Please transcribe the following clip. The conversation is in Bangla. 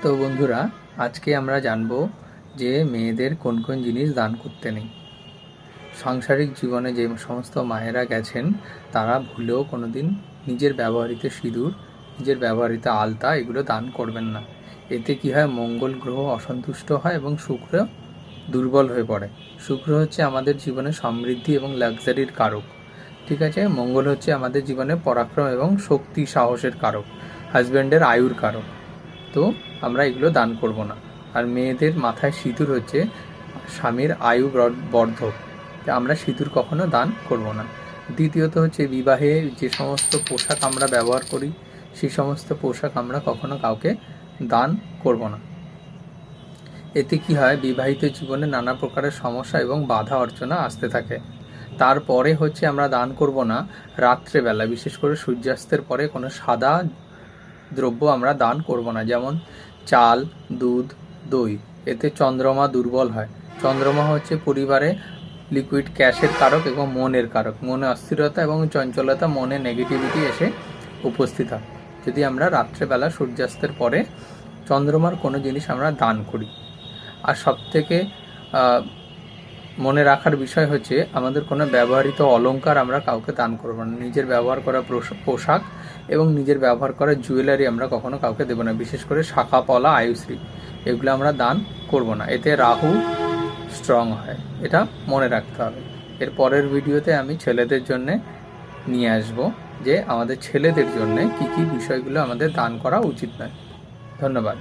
তো বন্ধুরা, আজকে আমরা জানবো যে মেয়েদের কোন কোন জিনিস দান করতে নেই। সাংসারিক জীবনে যে সমস্ত মায়েরা গেছেন তারা ভুলেও কোনোদিন নিজের ব্যবহৃত সিঁদুর, নিজের ব্যবহৃত আলতা এগুলো দান করবেন না। এতে কি হয়, মঙ্গল গ্রহ অসন্তুষ্ট হয় এবং শুক্র দুর্বল হয়ে পড়ে। শুক্র হচ্ছে আমাদের জীবনে সমৃদ্ধি এবং লাক্সারির কারক, ঠিক আছে। মঙ্গল হচ্ছে আমাদের জীবনে পরাক্রম এবং শক্তি সাহসের কারক, হাজব্যান্ডের আয়ুর কারক। তো আমরা এগুলো দান করব না। আর মেয়েদের মাথায় সিঁদুর হচ্ছে স্বামীর আয়ু বর্ধক, আমরা সিঁদুর কখনো দান করব না। দ্বিতীয়ত হচ্ছে বিবাহে যে সমস্ত পোশাক আমরা ব্যবহার করি সেই সমস্ত পোশাক আমরা কখনো কাউকে দান করব না। এতে কি হয়, বিবাহিত জীবনে নানা প্রকারের সমস্যা এবং বাধা অর্চনা আসতে থাকে। তারপরে হচ্ছে আমরা দান করব না রাত্রেবেলা, বিশেষ করে সূর্যাস্তের পরে কোনো সাদা দ্রব্য আমরা দান করব না, যেমন চাল, দুধ, দই। এতে চন্দ্রমা দুর্বল হয়। চন্দ্রমা হচ্ছে পরিবারে লিকুইড ক্যাশের কারক এবং মনের কারক। মনে অস্থিরতা এবং চঞ্চলতা, মনে নেগেটিভিটি এসে উপস্থিত হয় যদি আমরা রাত্রেবেলা সূর্যাস্তের পরে চন্দ্রমার কোনো জিনিস আমরা দান করি। আর সবথেকে মনে রাখার বিষয় হচ্ছে, আমাদের কোনো ব্যবহৃত অলংকার আমরা কাউকে দান করবো না। নিজের ব্যবহার করা পোশাক এবং নিজের ব্যবহার করা জুয়েলারি আমরা কখনো কাউকে দেবো না, বিশেষ করে শাখা পলা, আয়ুশ্রী, এগুলো আমরা দান করব না। এতে রাহু স্ট্রং হয়, এটা মনে রাখতে হবে। এর পরের ভিডিওতে আমি ছেলেদের জন্যে নিয়ে আসব যে আমাদের ছেলেদের জন্যে কী কী বিষয়গুলো আমাদের দান করা উচিত নয়। ধন্যবাদ।